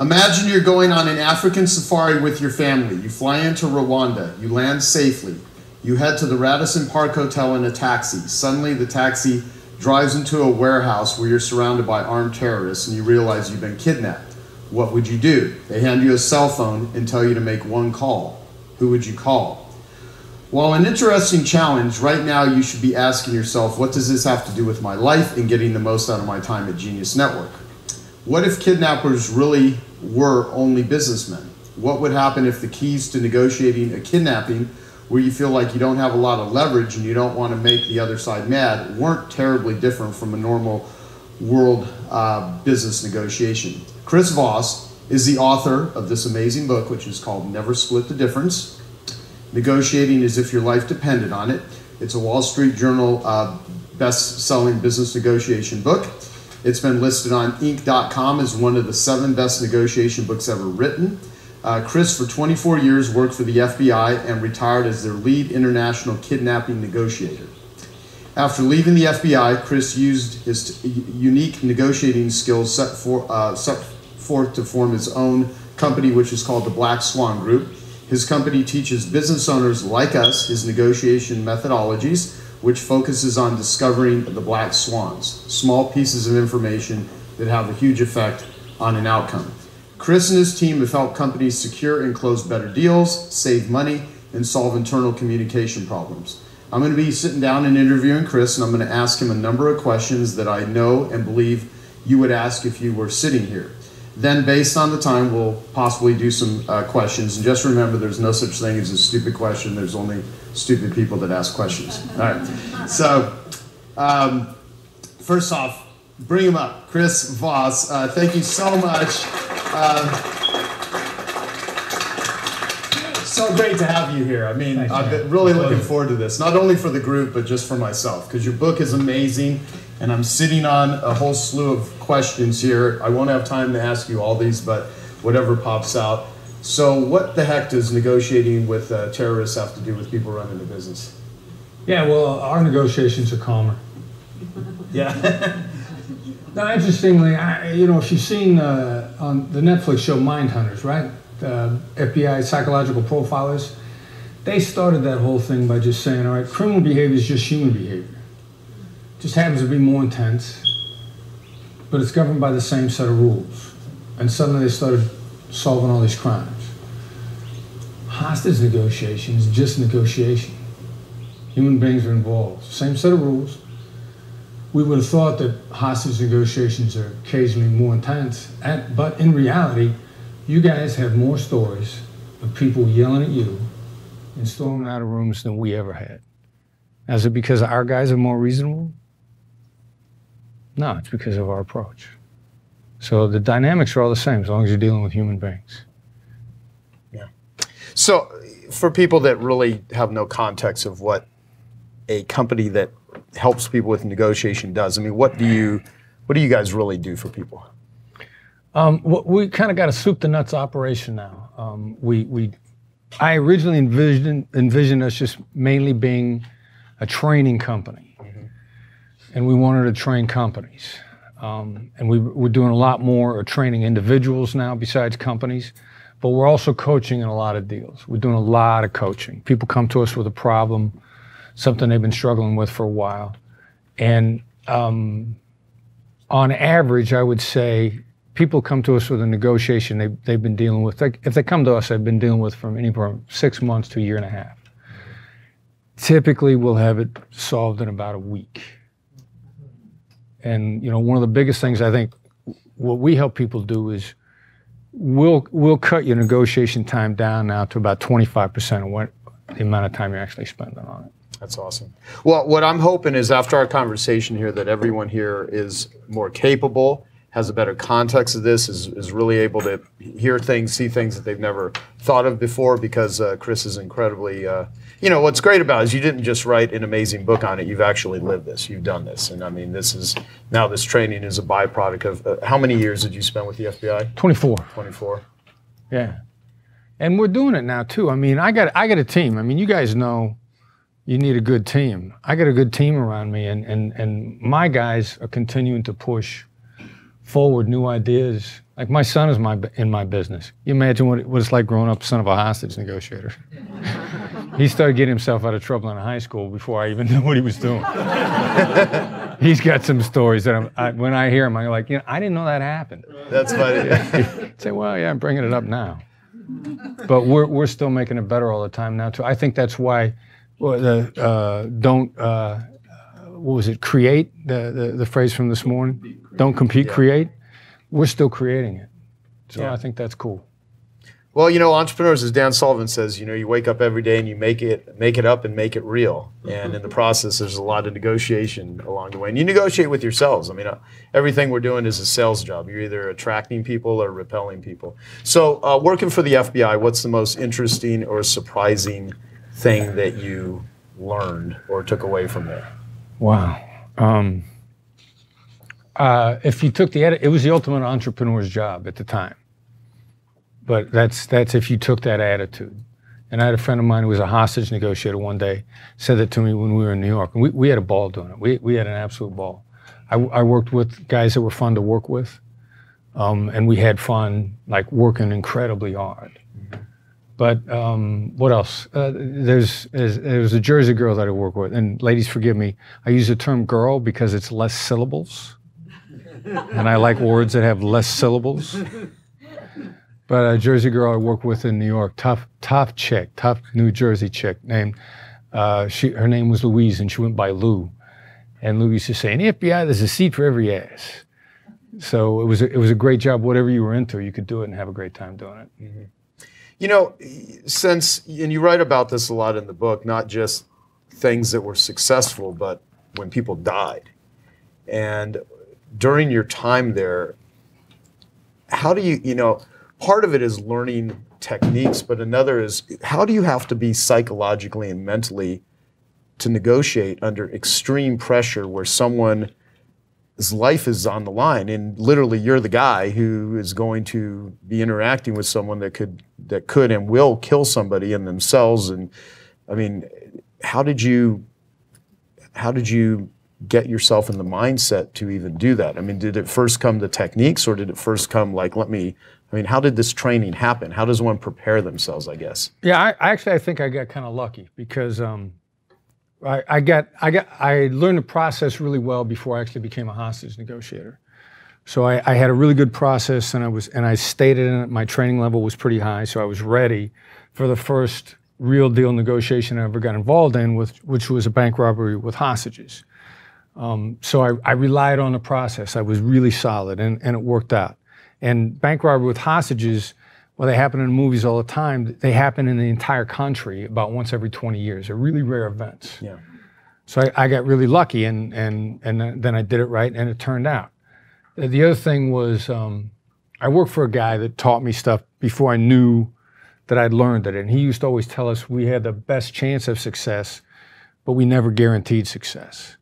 Imagine you're going on an African safari with your family. You fly into Rwanda. You land safely. You head to the Radisson Park Hotel in a taxi. Suddenly, the taxi drives into a warehouse where you're surrounded by armed terrorists and you realize you've been kidnapped. What would you do? They hand you a cell phone and tell you to make one call. Who would you call? While an interesting challenge, right now you should be asking yourself, what does this have to do with my life and getting the most out of my time at Genius Network? What if kidnappers really were only businessmen? What would happen if the keys to negotiating a kidnapping, where you feel like you don't have a lot of leverage and you don't want to make the other side mad, weren't terribly different from a normal world business negotiation? Chris Voss is the author of this amazing book, which is called Never Split the Difference. Negotiating as if your life depended on it. It's a Wall Street Journal best-selling business negotiation book. It's been listed on Inc.com as one of the 7 best negotiation books ever written. Chris, for 24 years, worked for the FBI and retired as their lead international kidnapping negotiator. After leaving the FBI, Chris used his unique negotiating skills set forth to form his own company, which is called the Black Swan Group. His company teaches business owners like us his negotiation methodologies, which focuses on discovering the black swans, small pieces of information that have a huge effect on an outcome. Chris and his team have helped companies secure and close better deals, save money, and solve internal communication problems. I'm going to be sitting down and interviewing Chris, and I'm going to ask him a number of questions that I know and believe you would ask if you were sitting here. Then, based on the time, we'll possibly do some questions. And just remember, there's no such thing as a stupid question. There's only stupid people that ask questions. All right. So, first off, bring him up. Chris Voss, thank you so much. So great to have you here. I mean, thanks, I've been really looking forward to this, not only for the group, but just for myself, because your book is amazing. And I'm sitting on a whole slew of questions here. I won't have time to ask you all these, but whatever pops out. So what the heck does negotiating with terrorists have to do with people running a business? Yeah, well, our negotiations are calmer. Yeah. Now, interestingly, you know, if you've seen on the Netflix show Mindhunters, right? FBI psychological profilers, they started that whole thing by just saying, all right, criminal behavior is just human behavior. Just happens to be more intense, but it's governed by the same set of rules. And suddenly they started solving all these crimes. Hostage negotiation is just negotiation. Human beings are involved. Same set of rules. We would have thought that hostage negotiations are occasionally more intense, but in reality, you guys have more stories of people yelling at you and storming out of rooms than we ever had. Is it because our guys are more reasonable? No, it's because of our approach. So the dynamics are all the same as long as you're dealing with human beings. Yeah. So for people that really have no context of what a company that helps people with negotiation does, I mean, what do you guys really do for people? We kind of got a soup to nuts operation now. I originally envisioned us just mainly being a training company. And we wanted to train companies. And we're doing a lot more training individuals now besides companies, but we're also coaching in a lot of deals. We're doing a lot of coaching. People come to us with a problem, something they've been struggling with for a while. And on average, I would say, people come to us with a negotiation they've been dealing with. If they come to us, they've been dealing with from anywhere from 6 months to a year and a half. Typically, we'll have it solved in about a week. And you know, one of the biggest things I think what we help people do is we'll cut your negotiation time down now to about 25% of what the amount of time you're actually spending on it. That's awesome. Well, what I'm hoping is after our conversation here that everyone here is more capable, has a better context of this, is really able to hear things, see things that they've never thought of before, because Chris is incredibly, you know, what's great about it is you didn't just write an amazing book on it, you've actually lived this, you've done this. And I mean, this training is a byproduct of, how many years did you spend with the FBI? 24. 24. Yeah. And we're doing it now too. I mean, I got a team. I mean, you guys know you need a good team. I got a good team around me, and my guys are continuing to push forward new ideas Like my son is in my business. You imagine what it's like growing up son of a hostage negotiator. He started getting himself out of trouble in high school before I even knew what he was doing. He's got some stories that when I hear him, I'm like, I didn't know that happened. That's funny. Say, well, yeah, I'm bringing it up now. But we're still making it better all the time now too. I think that's why what was it? Create the phrase from this morning. Don't compete, create. We're still creating it. So I think that's cool. Well, entrepreneurs, as Dan Sullivan says, you wake up every day and you make it up and make it real. And in the process, there's a lot of negotiation along the way. And you negotiate with yourselves. I mean, everything we're doing is a sales job. You're either attracting people or repelling people. So working for the FBI, what's the most interesting or surprising thing that you learned or took away from there? Wow. If you took it was the ultimate entrepreneur's job at the time. But that's if you took that attitude. And I had a friend of mine who was a hostage negotiator one day, said that to me when we were in New York. And we had a ball doing it. We had an absolute ball. I worked with guys that were fun to work with. And we had fun, like working incredibly hard. But what else? There's a Jersey girl that I work with. And ladies, forgive me, I use the term girl because it's less syllables. And I like words that have less syllables. But a Jersey girl I work with in New York, tough New Jersey chick named, her name was Louise and she went by Lou. And Lou used to say, in the FBI, there's a seat for every ass. So it was a great job. Whatever you were into, you could do it and have a great time doing it. Mm-hmm. And you write about this a lot in the book, not just things that were successful, but when people died. And during your time there, how do you, part of it is learning techniques, but another is how do you have to be psychologically and mentally to negotiate under extreme pressure where someone's life is on the line and literally you're the guy who is going to be interacting with someone that could and will kill somebody and themselves. And I mean, how did you get yourself in the mindset to even do that? I mean, did it first come the techniques or did it first come like, how did this training happen? How does one prepare themselves, I guess? Yeah, I think I got kind of lucky because I learned the process really well before I actually became a hostage negotiator. So I had a really good process and I stayed in it. My training level was pretty high, so I was ready for the first real deal negotiation I ever got involved in, which was a bank robbery with hostages. So I relied on the process. I was really solid and it worked out. And bank robbery with hostages, well, they happen in movies all the time. They happen in the entire country about once every 20 years. They're really rare events. Yeah. So I got really lucky and then I did it right and it turned out. The other thing was I worked for a guy that taught me stuff before I knew that I'd learned it. And he used to always tell us we had the best chance of success, but we never guaranteed success.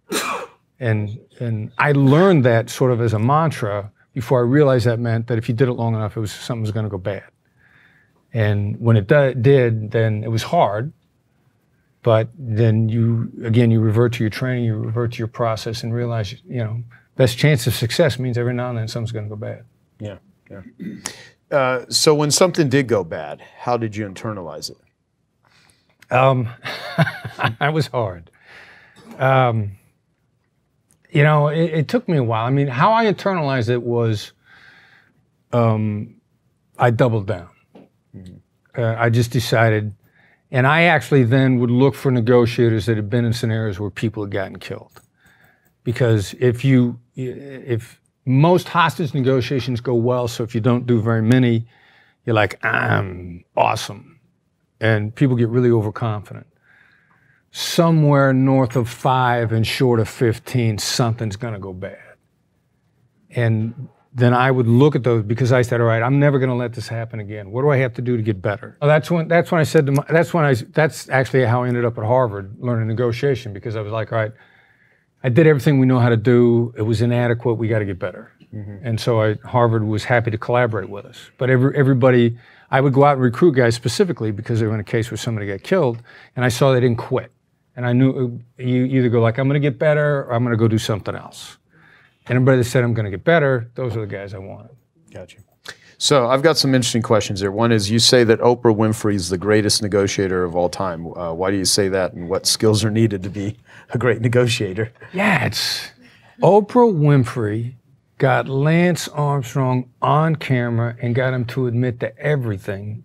And I learned that sort of as a mantra before I realized that meant that if you did it long enough, something was going to go bad. And when it did, then it was hard. But then you revert to your training, you revert to your process and realize, best chance of success means every now and then something's going to go bad. Yeah, yeah. So when something did go bad, how did you internalize it? That was hard. It took me a while. I mean, how I internalized it was I doubled down. Mm-hmm. I just decided, and I actually then would look for negotiators that had been in scenarios where people had gotten killed. Because if most hostage negotiations go well, so if you don't do very many, you're like, I'm awesome. And people get really overconfident. Somewhere north of 5 and short of 15, something's going to go bad. And then I would look at those because I said, all right, I'm never going to let this happen again. What do I have to do to get better? Well, that's when I said that's actually how I ended up at Harvard learning negotiation, because I was like, all right, I did everything we know how to do. It was inadequate. We got to get better. Mm-hmm. And so Harvard was happy to collaborate with us. But everybody, I would go out and recruit guys specifically because they were in a case where somebody got killed, and I saw they didn't quit. And I knew you either go like, I'm going to get better, or I'm going to go do something else. And everybody that said I'm going to get better, those are the guys I wanted. Gotcha. So I've got some interesting questions here. One is, you say that Oprah Winfrey is the greatest negotiator of all time. Why do you say that, and what skills are needed to be a great negotiator? Yeah, it's Oprah Winfrey got Lance Armstrong on camera and got him to admit to everything,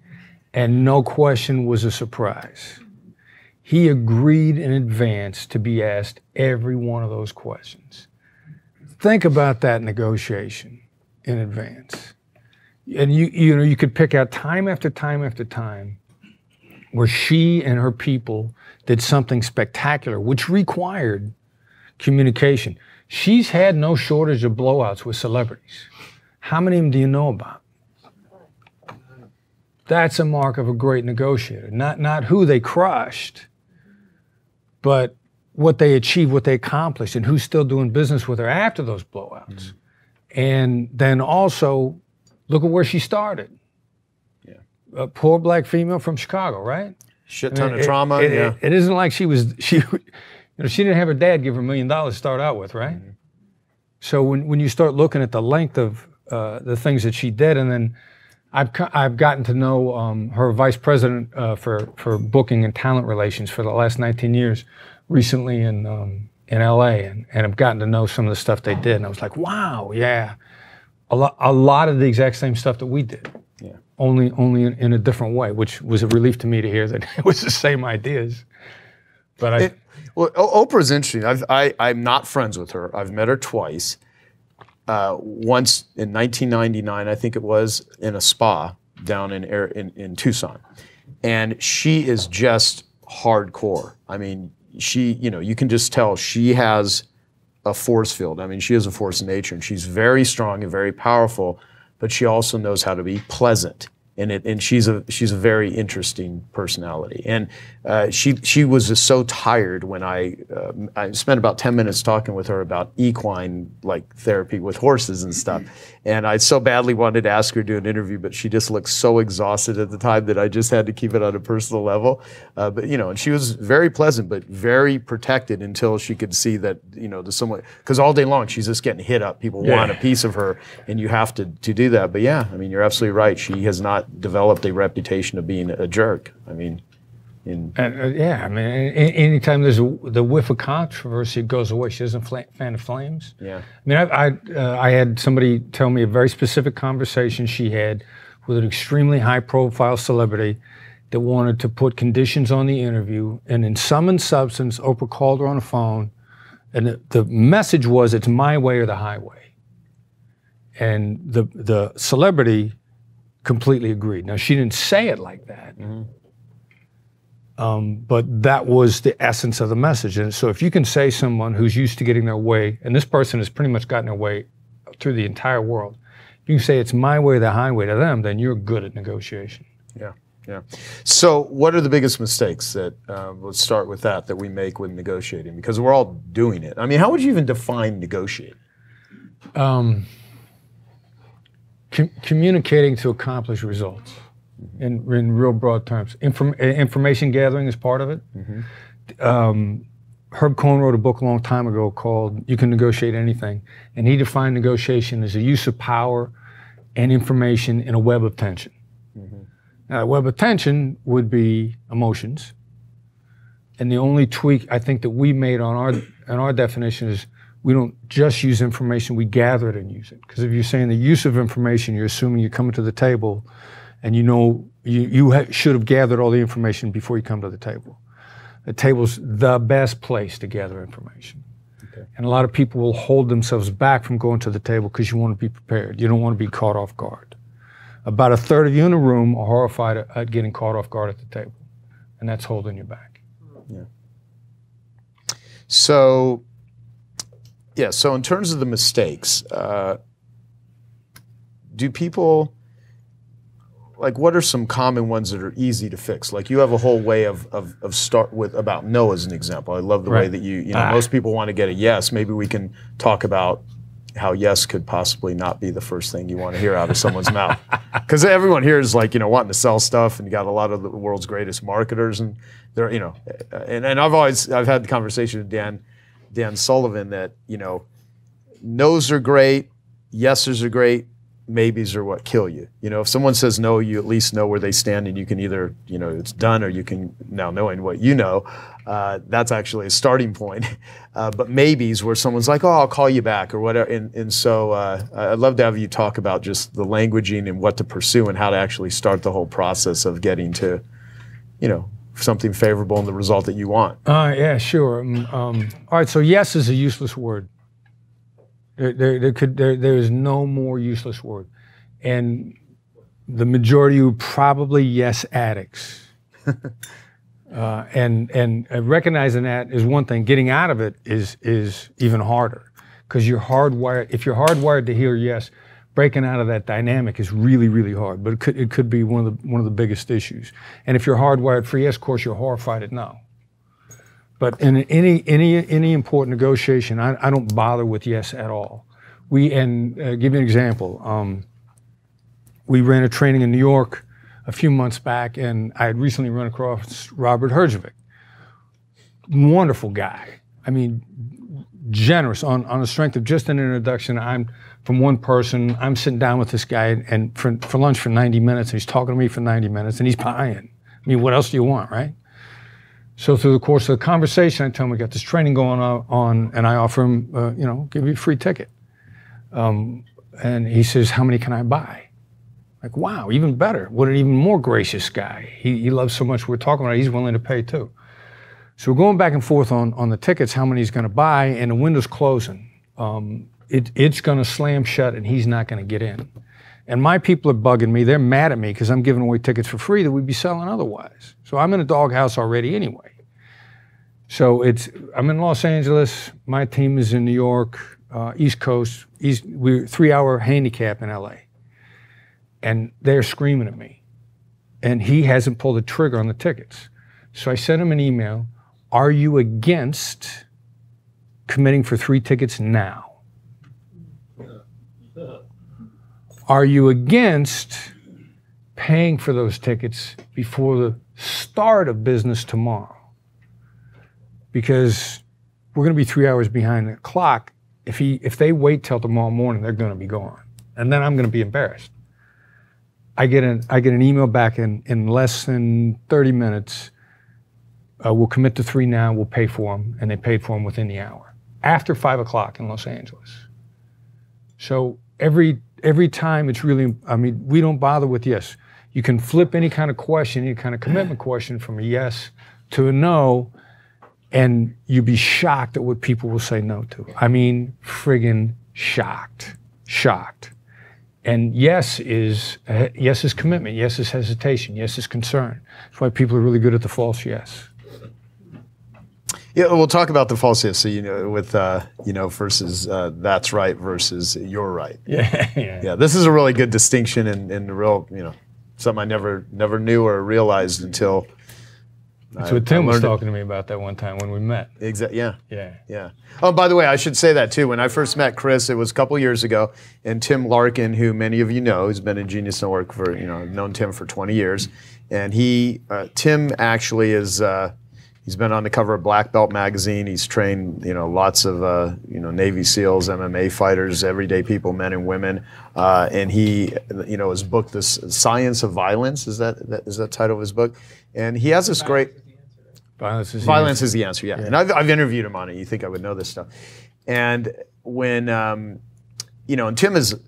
and no question was a surprise. He agreed in advance to be asked every one of those questions. Think about that negotiation in advance. And you could pick out time after time after time where she and her people did something spectacular, which required communication. She's had no shortage of blowouts with celebrities. How many of them do you know about? That's a mark of a great negotiator. Not who they crushed, but what they achieved, what they accomplished, and who's still doing business with her after those blowouts. And then also, look at where she started. Yeah. A poor black female from Chicago, right? Shit ton of trauma. It isn't like she didn't have her dad give her $1 million to start out with, right? Mm-hmm. So when you start looking at the length of the things that she did, and then I've gotten to know her vice president for booking and talent relations for the last 19 years, recently in LA, and I've gotten to know some of the stuff they did, and I was like, wow, yeah. A lot of the exact same stuff that we did, only in a different way, which was a relief to me to hear that it was the same ideas. But Oprah's interesting. I'm not friends with her. I've met her twice. Once in 1999, I think it was, in a spa down in Tucson, and she is just hardcore. I mean, you can just tell she has a force field. I mean, she is a force of nature, and she's very strong and very powerful, but she also knows how to be pleasant. And she's a very interesting personality. And she was just so tired when I spent about 10 minutes talking with her about equine therapy with horses and stuff. And I so badly wanted to ask her to do an interview, but she just looked so exhausted at the time that I just had to keep it on a personal level. But and she was very pleasant, but very protected until she could see that because all day long she's just getting hit up. People want a piece of her, and you have to do that. But yeah, I mean, you're absolutely right. She has not developed a reputation of being a jerk. I mean, anytime there's the whiff of controversy, it goes away. She doesn't fan the flames. Yeah. I mean, I had somebody tell me a very specific conversation she had with an extremely high-profile celebrity that wanted to put conditions on the interview, and in sum and substance, Oprah called her on the phone, and the message was, it's my way or the highway. And the celebrity completely agreed. Now, she didn't say it like that, but that was the essence of the message. And so if you can say someone who's used to getting their way, and this person has pretty much gotten their way through the entire world, you can say it's my way or the highway to them, then you're good at negotiation. Yeah, yeah. So what are the biggest mistakes that, let's start with that we make with negotiating? Because we're all doing it. I mean, how would you even define negotiating? Communicating to accomplish results in real broad terms. Information gathering is part of it. Herb Cohn wrote a book a long time ago called You Can Negotiate Anything, and he defined negotiation as a use of power and information in a web of tension. Now, a web of tension would be emotions, and the only tweak I think that we made on our definition is we don't just use information, we gather it and use it. Because if you're saying the use of information, you're assuming you're coming to the table and you should have gathered all the information before you come to the table. The table's the best place to gather information. Okay. And a lot of people will hold themselves back from going to the table because you want to be prepared. You don't want to be caught off guard. About a third of you in a room are horrified at getting caught off guard at the table. And that's holding you back. Yeah. So in terms of the mistakes, do people, what are some common ones that are easy to fix? Like, you have a whole way of start with about no as an example. I love the way that most people want to get a yes. Maybe we can talk about how yes could possibly not be the first thing you want to hear out of someone's mouth. Because everyone here is wanting to sell stuff, and you got a lot of the world's greatest marketers, and they're, and I've had the conversation with Dan Sullivan that, no's are great, yeses are great, maybes are what kill you. You know, if someone says no, you at least know where they stand, and you can either, you know, it's done, or you can, now knowing what you know, that's actually a starting point. But maybes, where someone's like, oh, I'll call you back or whatever. And so I'd love to have you talk about just the languaging and what to pursue and how to actually start the whole process of getting to, you know, something favorable and the result that you want. Yeah, sure. All right, so yes is a useless word. There is no more useless word. And the majority of you probably yes addicts. And recognizing that is one thing. Getting out of it is even harder, because you're hardwired. If you're hardwired to hear yes, breaking out of that dynamic is really, really hard. But it could be one of the biggest issues. And if you're hardwired for yes, of course, you're horrified at no. But in any important negotiation, I don't bother with yes at all. Give you an example. We ran a training in New York a few months back, and I had recently run across Robert Herjavec. Wonderful guy. I mean, generous on the strength of just an introduction. I'm from one person. I'm sitting down with this guy and for lunch for 90 minutes, and he's talking to me for 90 minutes, and he's buying. I mean, what else do you want, right? So through the course of the conversation, I tell him we got this training going on, and I offer him, you know, give you a free ticket. And he says, how many can I buy? Like, wow, even better. What an even more gracious guy. He loves so much we're talking about it, he's willing to pay too. So we're going back and forth on the tickets, how many he's going to buy, and the window's closing. It's going to slam shut, and he's not going to get in. And my people are bugging me. They're mad at me because I'm giving away tickets for free that we'd be selling otherwise. So I'm in a doghouse already anyway. So I'm in Los Angeles. My team is in New York, East Coast. We're 3-hour handicap in LA. And they're screaming at me. And he hasn't pulled the trigger on the tickets. So I sent him an email. Are you against committing for 3 tickets now? Are you against paying for those tickets before the start of business tomorrow? Because we're going to be 3 hours behind the clock. If they wait till tomorrow morning, they're going to be gone. And then I'm going to be embarrassed. I get an email back in less than 30 minutes. We'll commit to 3 now, we'll pay for them. And they paid for them within the hour. After 5 o'clock in Los Angeles. So every time it's really, I mean, we don't bother with yes. You can flip any kind of question, any kind of commitment question from a yes to a no, and you'd be shocked at what people will say no to. I mean, friggin' shocked. And yes is commitment, yes is hesitation, yes is concern. That's why people are really good at the false yes. Yeah, we'll talk about the false yes, so, you know, with, you know, versus that's right versus you're right. Yeah, this is a really good distinction and real, you know, something I never knew or realized until That's what Tim was talking to me about that one time when we met. Exactly. Yeah. Oh, by the way, I should say that too. When I first met Chris, it was a couple years ago, and Tim Larkin, who many of you know, has been in Genius Network for, you know, I've known Tim for 20 years, and Tim actually is. He's been on the cover of Black Belt magazine. He's trained, you know, lots of, you know, Navy SEALs, MMA fighters, everyday people, men and women. And he, you know, his book, "This Science of Violence," is that title of his book? And he has this great. Violence is the answer. Yeah. And I've interviewed him on it. You think I would know this stuff? And when, you know, and Tim is,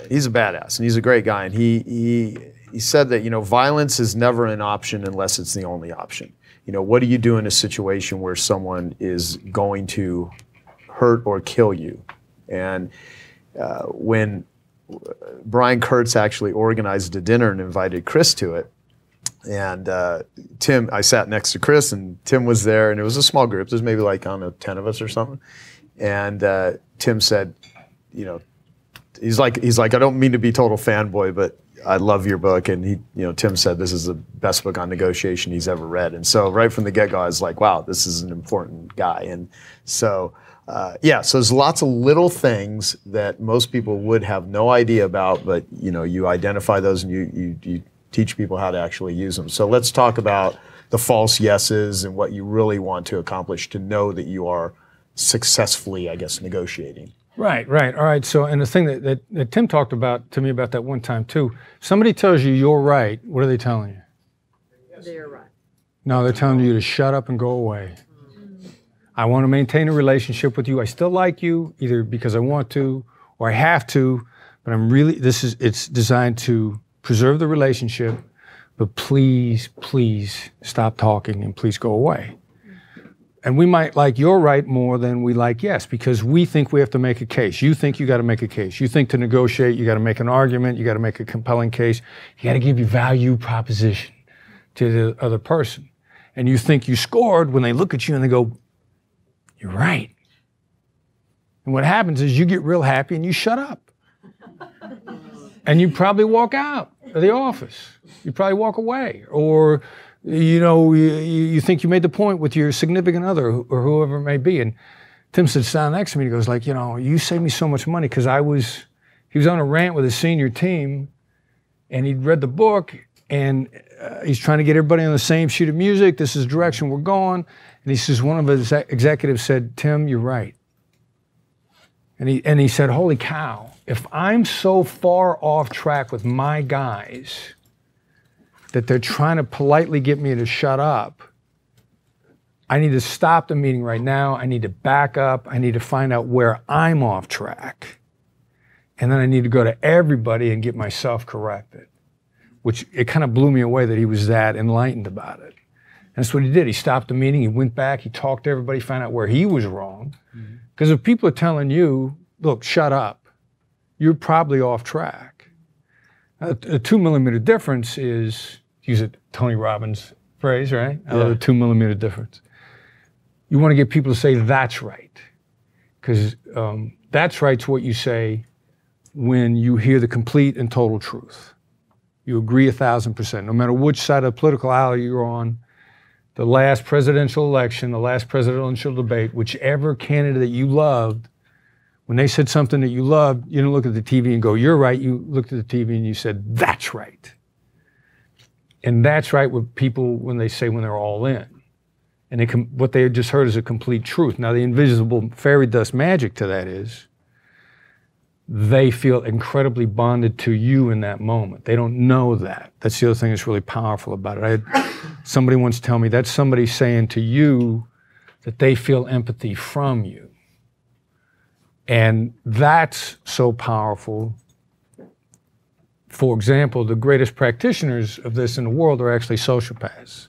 he's a badass and he's a great guy. And he said that, you know, violence is never an option unless it's the only option. You know, what do you do in a situation where someone is going to hurt or kill you? And when Brian Kurtz actually organized a dinner and invited Chris to it, and Tim, I sat next to Chris, and Tim was there, and it was a small group. There's maybe like, I don't know, 10 of us or something. And Tim said, you know, he's like, I don't mean to be total fanboy, but I love your book. And he, you know, Tim said this is the best book on negotiation he's ever read. And so right from the get-go, I was like, wow, this is an important guy. And so, yeah, so there's lots of little things that most people would have no idea about, but, you know, you identify those and you teach people how to actually use them. So let's talk about the false yeses and what you really want to accomplish to know that you are successfully, I guess, negotiating. Right, right. All right. So, and the thing that Tim talked about to me about that one time too, somebody tells you you're right, what are they telling you? They're right. No, they're telling you to shut up and go away. I want to maintain a relationship with you. I still like you, either because I want to or I have to, but it's designed to preserve the relationship, but please, please stop talking and please go away. And we might like you're right more than we like yes, because we think we have to make a case. You think you got to make a case. You think to negotiate, you got to make an argument, you got to make a compelling case. You got to give your value proposition to the other person. And you think you scored when they look at you and they go, you're right. And what happens is you get real happy and you shut up. And you probably walk out of the office. You probably walk away. Or, you know, you think you made the point with your significant other or whoever it may be. And Tim sits down next to me and he goes like, you know, you saved me so much money because he was on a rant with his senior team and he'd read the book and he's trying to get everybody on the same sheet of music. This is the direction we're going. And he says, one of his executives said, Tim, you're right. And he said, holy cow, if I'm so far off track with my guys that they're trying to politely get me to shut up, I need to stop the meeting right now. I need to back up. I need to find out where I'm off track. And then I need to go to everybody and get myself corrected, which it kind of blew me away that he was that enlightened about it. And that's what he did. He stopped the meeting, he went back, he talked to everybody, found out where he was wrong. Because if people are telling you, look, shut up, you're probably off track. A 2 millimeter difference is, use a Tony Robbins phrase, right? I love the 2 millimeter difference. You want to get people to say, that's right. Because that's right's what you say when you hear the complete and total truth. You agree 1,000%. No matter which side of the political aisle you're on, the last presidential election, the last presidential debate, whichever candidate that you loved, when they said something that you loved, you didn't look at the TV and go, you're right. You looked at the TV and you said, that's right. And that's right what people, when they say when they're all in. And what they just heard is a complete truth. Now, the invisible fairy dust magic to that is they feel incredibly bonded to you in that moment. They don't know that. That's the other thing that's really powerful about it. I had somebody once tell me that's somebody saying to you that they feel empathy from you. And that's so powerful. For example, the greatest practitioners of this in the world are actually sociopaths.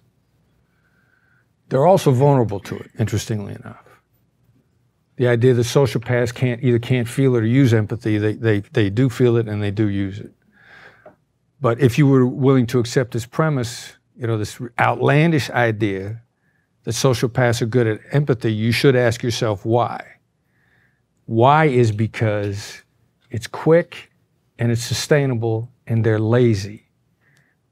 They're also vulnerable to it, interestingly enough. The idea that sociopaths can't feel it or use empathy, they do feel it and they do use it. But if you were willing to accept this premise, you know, this outlandish idea that sociopaths are good at empathy, you should ask yourself why. Why is because it's quick and it's sustainable and they're lazy.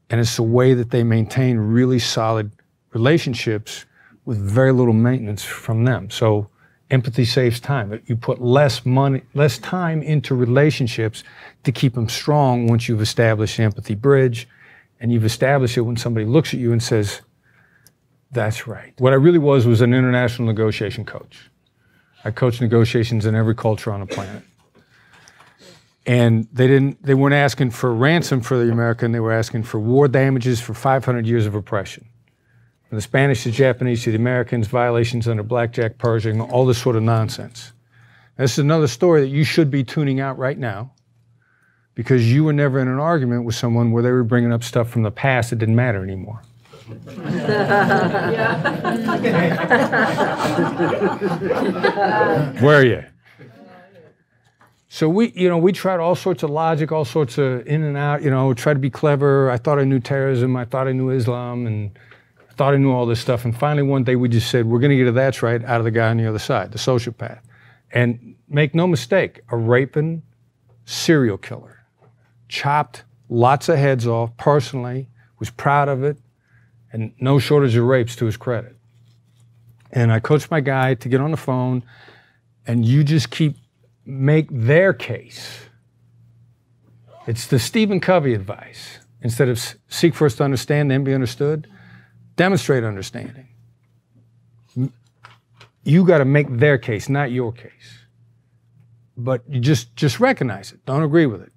And it's a way that they maintain really solid relationships with very little maintenance from them. So empathy saves time. You put less time into relationships to keep them strong once you've established the empathy bridge, and you've established it when somebody looks at you and says, that's right. What I really was an international negotiation coach. I coached negotiations in every culture on the planet. And they weren't asking for ransom for the American, they were asking for war damages for 500 years of oppression. From the Spanish to Japanese to the Americans, violations under blackjack, Pershing, all this sort of nonsense. This is another story that you should be tuning out right now because you were never in an argument with someone where they were bringing up stuff from the past that didn't matter anymore. Where are you? So we tried all sorts of logic, all sorts of in and out, tried to be clever. I thought I knew terrorism. I thought I knew Islam, and I thought I knew all this stuff. And finally, one day we just said, we're going to get a that's right out of the guy on the other side, the sociopath. And make no mistake, a raping serial killer. Chopped lots of heads off personally, was proud of it, and no shortage of rapes to his credit. And I coached my guy to get on the phone, and you just make their case. It's the Stephen Covey advice. Instead of seek first to understand, then be understood, demonstrate understanding. You got to make their case, not your case. but you just recognize it. Don't agree with it.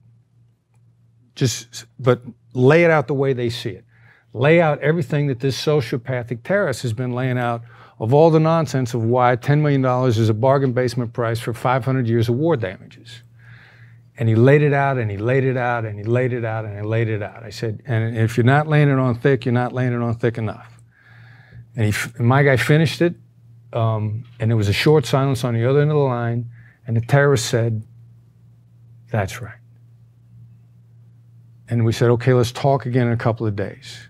But lay it out the way they see it. Lay out everything that this sociopathic terrorist has been laying out of all the nonsense of why $10 million is a bargain basement price for 500 years of war damages. And he laid it out, and he laid it out, and he laid it out, and he laid it out. I said, and if you're not laying it on thick, you're not laying it on thick enough. And my guy finished it, and there was a short silence on the other end of the line, and the terrorist said, "That's right." And we said, okay, let's talk again in a couple of days.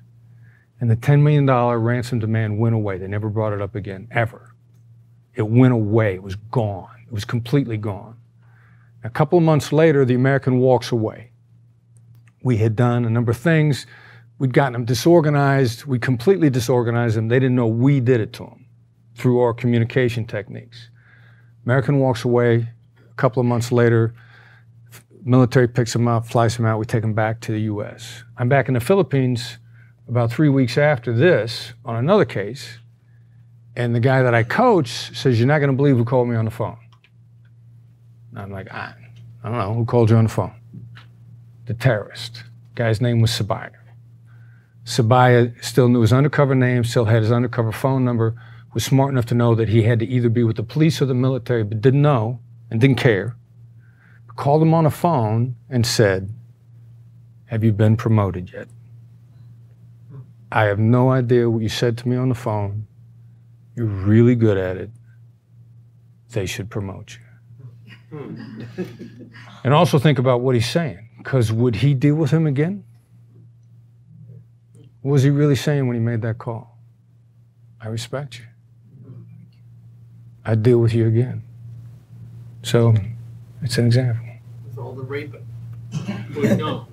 And the $10 million ransom demand went away. They never brought it up again, ever. It went away. It was gone. It was completely gone. A couple of months later, the American walks away. We had done a number of things. We'd gotten them disorganized. We completely disorganized them. They didn't know we did it to them through our communication techniques. American walks away. A couple of months later, military picks them up, flies them out. We take them back to the U.S. I'm back in the Philippines about 3 weeks after this on another case, and the guy that I coach says, "You're not going to believe who called me on the phone." And I'm like, I don't know. Who called you on the phone? The terrorist. Guy's name was Sabaya. Sabaya still knew his undercover name, still had his undercover phone number, was smart enough to know that he had to either be with the police or the military, but didn't know and didn't care. Called him on the phone and said, "Have you been promoted yet? I have no idea what you said to me on the phone. You're really good at it. They should promote you." And also think about what he's saying, because would he deal with him again? What was he really saying when he made that call? "I respect you. I'd deal with you again." So it's an example. With all the raping. Well, no.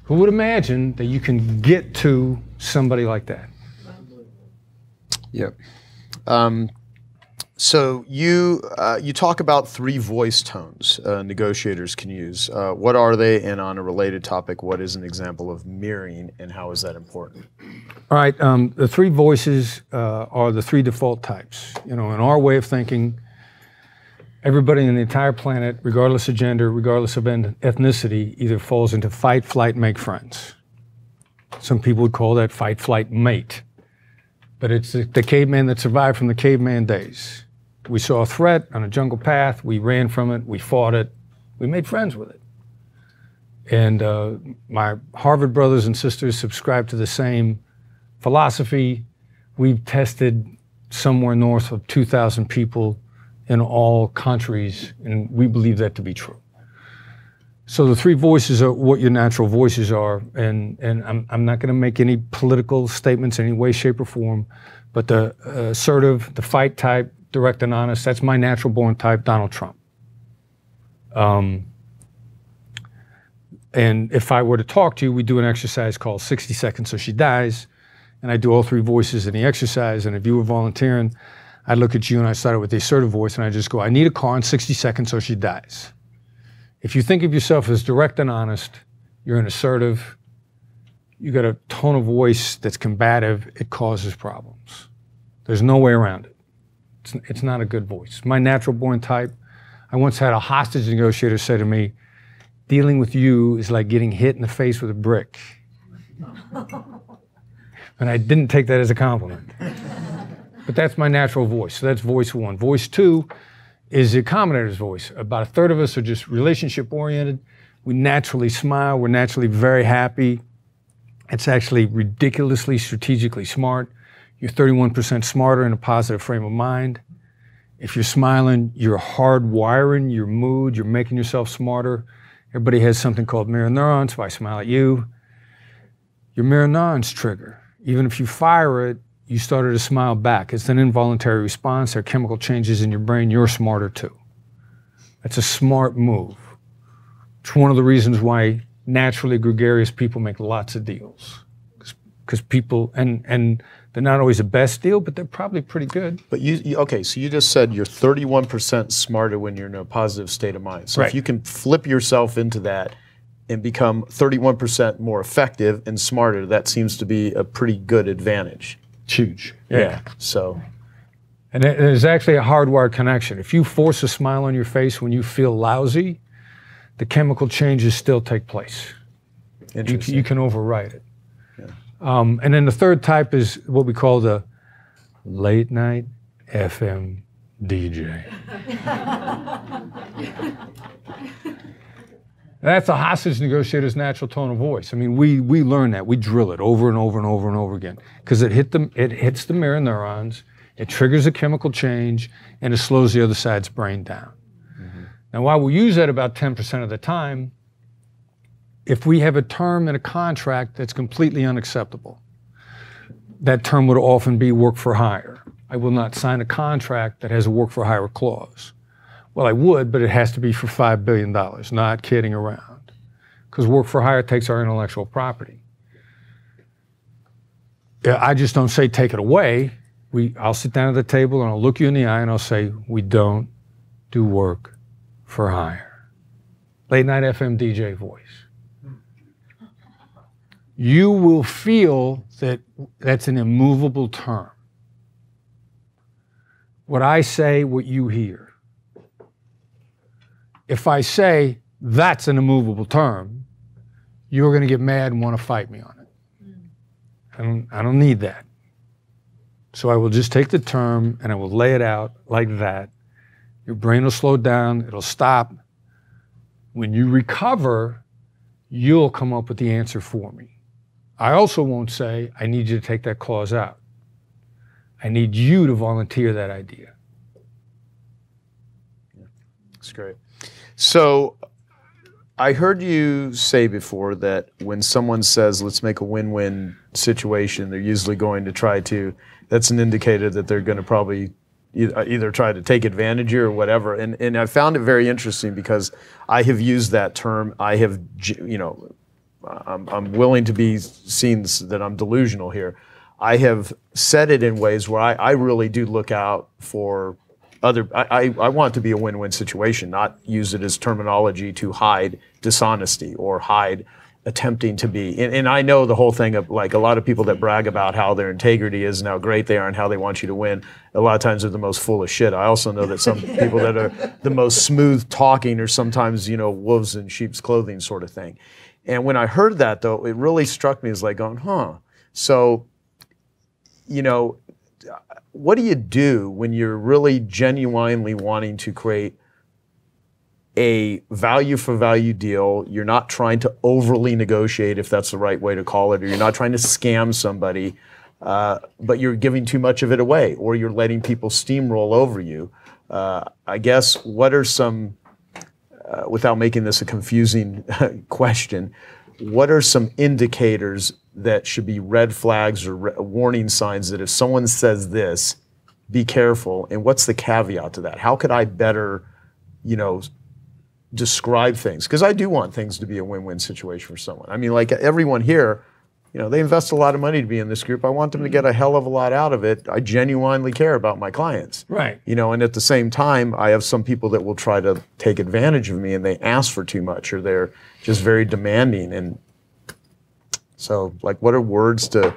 Who would imagine that you can get to somebody like that? Yep. So you talk about 3 voice tones negotiators can use. What are they? And on a related topic, what is an example of mirroring, and how is that important? All right. The 3 voices are the 3 default types. You know, in our way of thinking, everybody in the entire planet, regardless of gender, regardless of ethnicity, either falls into fight, flight, make friends. Some people would call that fight, flight, mate. But it's the caveman that survived from the caveman days. We saw a threat on a jungle path, we ran from it, we fought it, we made friends with it. And my Harvard brothers and sisters subscribe to the same philosophy. We've tested somewhere north of 2,000 people in all countries, and we believe that to be true. So the 3 voices are what your natural voices are, and I'm not going to make any political statements in any way, shape, or form, but the assertive, the fight type, direct and honest, that's my natural born type, Donald Trump. And if I were to talk to you, we do an exercise called 60 Seconds So She Dies, and I do all 3 voices in the exercise, and if you were volunteering, I'd look at you and I started with the assertive voice and I just go, "I need a car in 60 seconds so she dies." If you think of yourself as direct and honest, you're an assertive, you got a tone of voice that's combative, it causes problems. There's no way around it. It's not a good voice. My natural born type, I once had a hostage negotiator say to me, "Dealing with you is like getting hit in the face with a brick." And I didn't take that as a compliment. But that's my natural voice. So that's voice 1. Voice 2 is the accommodator's voice. About a third of us are just relationship oriented. We naturally smile. We're naturally very happy. It's actually ridiculously strategically smart. You're 31% smarter in a positive frame of mind. If you're smiling, you're hardwiring your mood. You're making yourself smarter. Everybody has something called mirror neurons. If I smile at you, your mirror neurons trigger. Even if you fire it, you started to smile back. It's an involuntary response. There are chemical changes in your brain. You're smarter too. That's a smart move. It's one of the reasons why naturally gregarious people make lots of deals. Because people, and they're not always the best deal, but they're probably pretty good. But okay, so you just said you're 31% smarter when you're in a positive state of mind. So Right. if you can flip yourself into that and become 31% more effective and smarter, that seems to be a pretty good advantage. Huge. Yeah. So, And there's actually a hardwired connection. If you force a smile on your face when you feel lousy, the chemical changes still take place. You can override it. Yeah. And then the third type is what we call the late night FM DJ. That's a hostage negotiator's natural tone of voice. I mean, we learn that. We drill it over and over and over and over again because it hits the mirror neurons, it triggers a chemical change, and it slows the other side's brain down. Mm-hmm. Now, while we use that about 10% of the time, if we have a term in a contract that's completely unacceptable, that term would often be work for hire. I will not sign a contract that has a work for hire clause. Well, I would, but it has to be for $5 billion, not kidding around. Because work for hire takes our intellectual property. I just don't say take it away. I'll sit down at the table and I'll look you in the eye and I'll say, we don't do work for hire. Late night FM DJ voice. You will feel that that's an immovable term. What I say, what you hear. If I say that's an immovable term, you're going to get mad and want to fight me on it. I don't need that. So I will just take the term and I will lay it out like that. Your brain will slow down, it'll stop. When you recover, you'll come up with the answer for me. I also won't say, I need you to take that clause out. I need you to volunteer that idea. That's great. So I heard you say before that when someone says, let's make a win-win situation, they're usually going to try to, that's an indicator that they're going to probably either try to take advantage or whatever. And I found it very interesting because I have used that term. I have, I'm willing to be seen that I'm delusional here. I have said it in ways where I really do look out for I want it to be a win-win situation, not use it as terminology to hide dishonesty or hide attempting to be. And I know the whole thing of like a lot of people that brag about how their integrity is and how great they are and how they want you to win, a lot of times they're the most full of shit. I also know that some people that are the most smooth talking are sometimes, wolves in sheep's clothing sort of thing. And when I heard that though, it really struck me as like going, So, what do you do when you're really genuinely wanting to create a value for value deal? You're not trying to overly negotiate, if that's the right way to call it, or you're not trying to scam somebody, but you're giving too much of it away, or you're letting people steamroll over you. I guess, what are some, without making this a confusing question, what are some indicators that should be red flags or warning signs that if someone says this, be careful? And what's the caveat to that? How could I better, describe things? Because I do want things to be a win-win situation for someone. I mean, like everyone here, they invest a lot of money to be in this group. I want them to get a hell of a lot out of it. I genuinely care about my clients. Right. And at the same time, I have some people that will try to take advantage of me and they ask for too much or they're just very demanding. And so, like, what are words that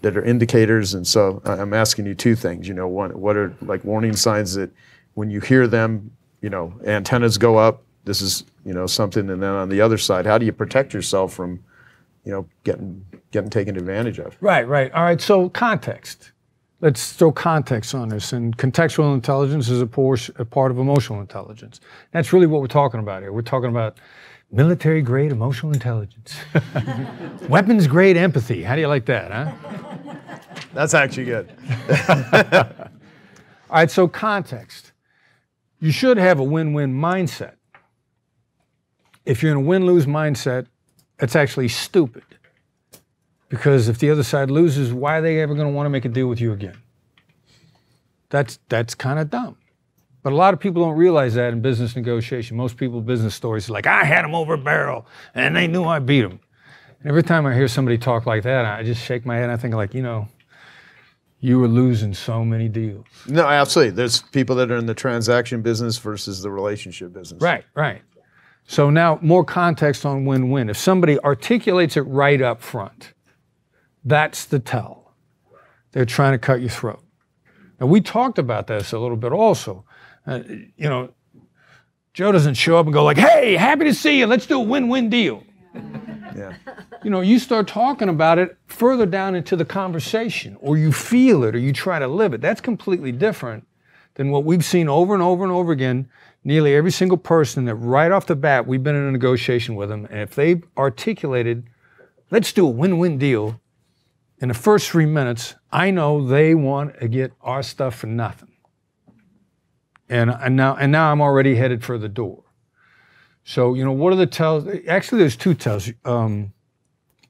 are indicators? And so I'm asking you two things. One, what are like warning signs that when you hear them, antennas go up, this is, something. And then on the other side, how do you protect yourself from, getting taken advantage of? Right. All right, so context. Let's throw context on this. And contextual intelligence is a part of emotional intelligence. That's really what we're talking about here. We're talking about military-grade emotional intelligence. Weapons-grade empathy. How do you like that, huh? That's actually good. All right, so context. You should have a win-win mindset. If you're in a win-lose mindset, that's actually stupid. Because if the other side loses, why are they ever going to want to make a deal with you again? That's kind of dumb. But a lot of people don't realize that in business negotiation. Most people, business stories are like, I had them over a barrel, and they knew I beat them. And every time I hear somebody talk like that, I just shake my head and I think like, you were losing so many deals. No, absolutely. There's people that are in the transaction business versus the relationship business. Right. So now more context on win-win. If somebody articulates it right up front, that's the tell. They're trying to cut your throat. And we talked about this a little bit also. You know, Joe doesn't show up and go like, hey, happy to see you, let's do a win-win deal. Yeah. You know, you start talking about it further down into the conversation, or you feel it, or you try to live it. That's completely different than what we've seen over and over and over again. Nearly every single person that right off the bat, we've been in a negotiation with them, and if they've articulated, let's do a win-win deal, in the first 3 minutes, I know they want to get our stuff for nothing. And now I'm already headed for the door. So, you know, what are the tells? Actually, there's two tells. You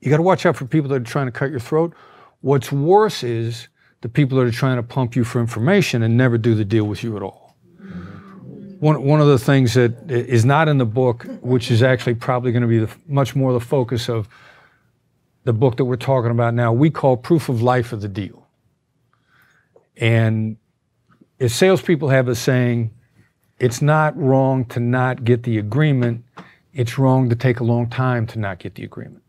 got to watch out for people that are trying to cut your throat. What's worse is the people that are trying to pump you for information and never do the deal with you at all. One of the things that is not in the book, which is actually probably going to be much more the focus of the book that we're talking about now, we call proof of life of the deal. And if salespeople have a saying, it's not wrong to not get the agreement, it's wrong to take a long time to not get the agreement.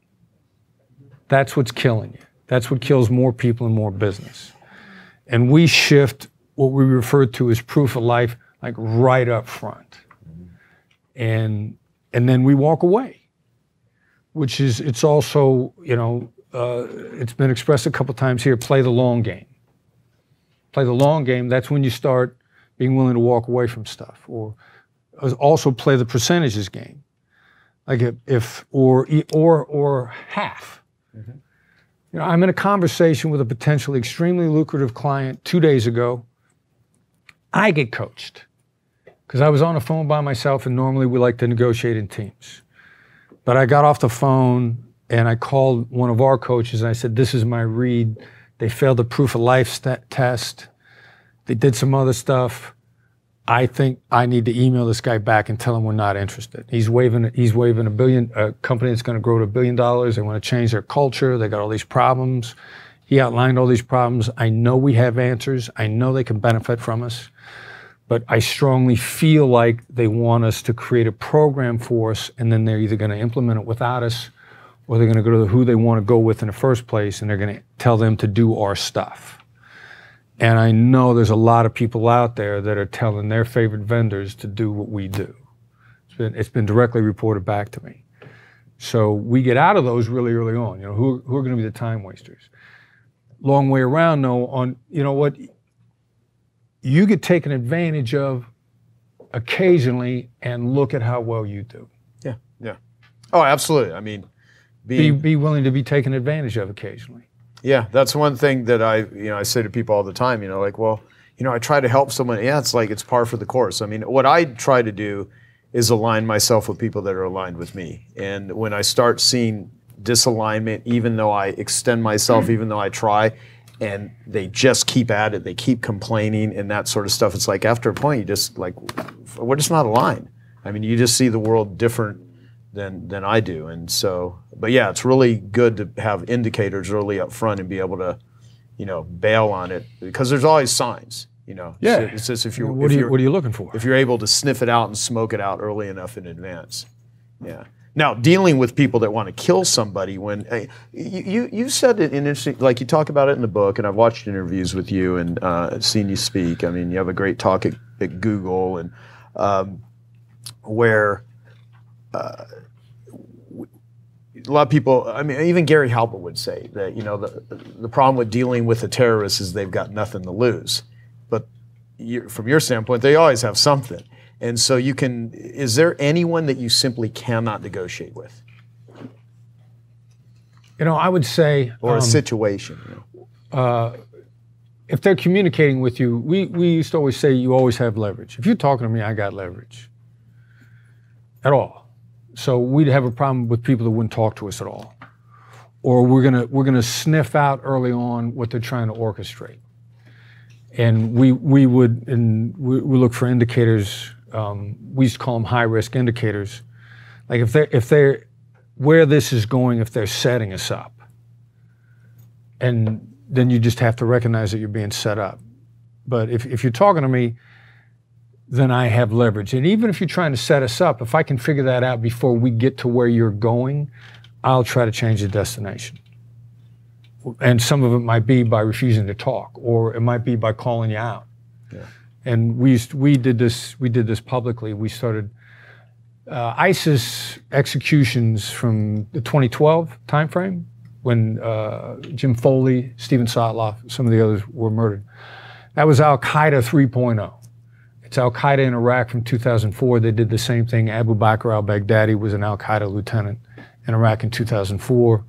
That's what's killing you. That's what kills more people and more business. And we shift what we refer to as proof of life, like right up front. And then we walk away, which is, it's also, you know, it's been expressed a couple times here, play the long game. Play the long game, that's when you start being willing to walk away from stuff. Or also play the percentages game. Like or half. Mm-hmm. You know, I'm in a conversation with a potentially extremely lucrative client 2 days ago. I get coached because I was on the phone by myself, and normally we like to negotiate in teams. But I got off the phone and I called one of our coaches and I said, this is my read. They failed the proof of life test. They did some other stuff. I think I need to email this guy back and tell him we're not interested. He's waving a company that's going to grow to $1 billion. They want to change their culture. They got all these problems. He outlined all these problems. I know we have answers. I know they can benefit from us. But I strongly feel like they want us to create a program for us, and then they're either going to implement it without us, or they're going to go to who they want to go with in the first place, and they're going to tell them to do our stuff. And I know there's a lot of people out there that are telling their favorite vendors to do what we do. It's been directly reported back to me. So we get out of those really early on. You know, who are going to be the time wasters? Long way around, though, on, you know what, you get taken advantage of occasionally, and look at how well you do. Yeah, yeah. Oh, absolutely. I mean, be willing to be taken advantage of occasionally. Yeah, that's one thing that I say to people all the time, like, well, I try to help someone. Yeah, it's like it's par for the course. I mean, what I try to do is align myself with people that are aligned with me. And when I start seeing disalignment, even though I extend myself, even though I try, and they just keep at it, they keep complaining and that sort of stuff, it's like after a point, you just like, we're just not aligned. I mean, you just see the world different than I do. And so, but yeah, it's really good to have indicators early up front and be able to, bail on it, because there's always signs, Yeah. It's just if you're, what are you looking for? If you're able to sniff it out and smoke it out early enough in advance. Yeah. Now, dealing with people that want to kill somebody, when you said it in interesting, like you talk about it in the book, and I've watched interviews with you and seen you speak. I mean, you have a great talk at Google, and where a lot of people, I mean, even Gary Halbert would say that, the problem with dealing with a terrorist is they've got nothing to lose. But from your standpoint, they always have something. And so is there anyone that you simply cannot negotiate with? I would say... Or a situation. If they're communicating with you, we used to always say you always have leverage. If you're talking to me, I got leverage. At all. So we'd have a problem with people that wouldn't talk to us at all. Or we're gonna sniff out early on what they're trying to orchestrate. And we look for indicators. We used to call them high-risk indicators. Like if they're where this is going, if they're setting us up, and then you just have to recognize that you're being set up. But if you're talking to me, then I have leverage. And even if you're trying to set us up, if I can figure that out before we get to where you're going, I'll try to change the destination. And some of it might be by refusing to talk, or it might be by calling you out. Yeah. And we did this publicly. We started ISIS executions from the 2012 timeframe, when Jim Foley, Stephen Sotloff, some of the others were murdered. That was Al-Qaeda 3.0. It's Al-Qaeda in Iraq from 2004. They did the same thing. Abu Bakr al-Baghdadi was an Al-Qaeda lieutenant in Iraq in 2004.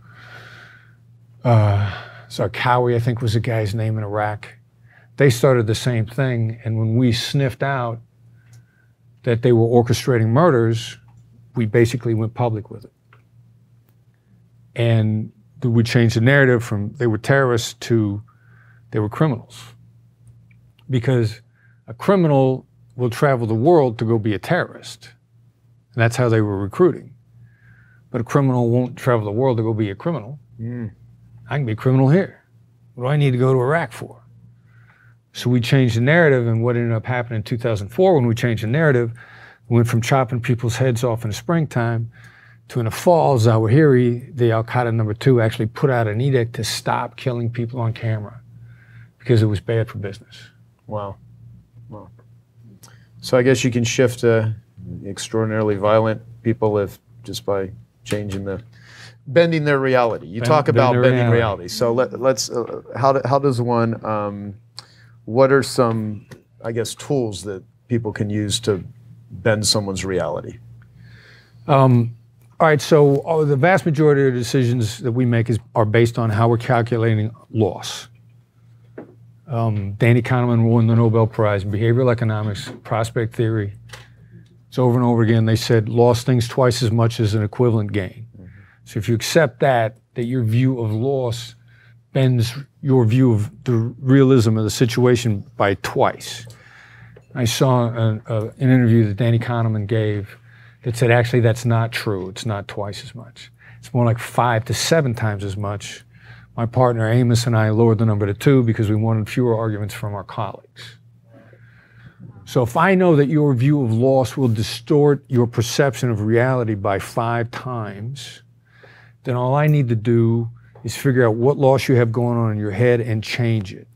Zarqawi, I think, was the guy's name in Iraq. They started the same thing, and when we sniffed out that they were orchestrating murders, we basically went public with it. And we changed the narrative from they were terrorists to they were criminals. Because a criminal will travel the world to go be a terrorist. And that's how they were recruiting. But a criminal won't travel the world to go be a criminal. I can be a criminal here. What do I need to go to Iraq for? So we changed the narrative, and what ended up happening in 2004 when we changed the narrative, we went from chopping people's heads off in the springtime to in the fall, Zawahiri, the Al-Qaeda number 2, actually put out an edict to stop killing people on camera because it was bad for business. Wow. Wow. So I guess you can shift to extraordinarily violent people if just by changing bending their reality. You talk about bending reality. So let's how does one what are some, I guess, tools that people can use to bend someone's reality? All right, so the vast majority of the decisions that we make are based on how we're calculating loss. Danny Kahneman won the Nobel Prize in behavioral economics, prospect theory. It's over and over again. They said loss things twice as much as an equivalent gain. So if you accept that your view of loss bends your view of the realism of the situation by twice. I saw an interview that Danny Kahneman gave that said, actually, that's not true. It's not twice as much. It's more like 5 to 7 times as much. My partner Amos and I lowered the number to 2 because we wanted fewer arguments from our colleagues. So if I know that your view of loss will distort your perception of reality by 5 times, then all I need to do is figure out what loss you have going on in your head and change it.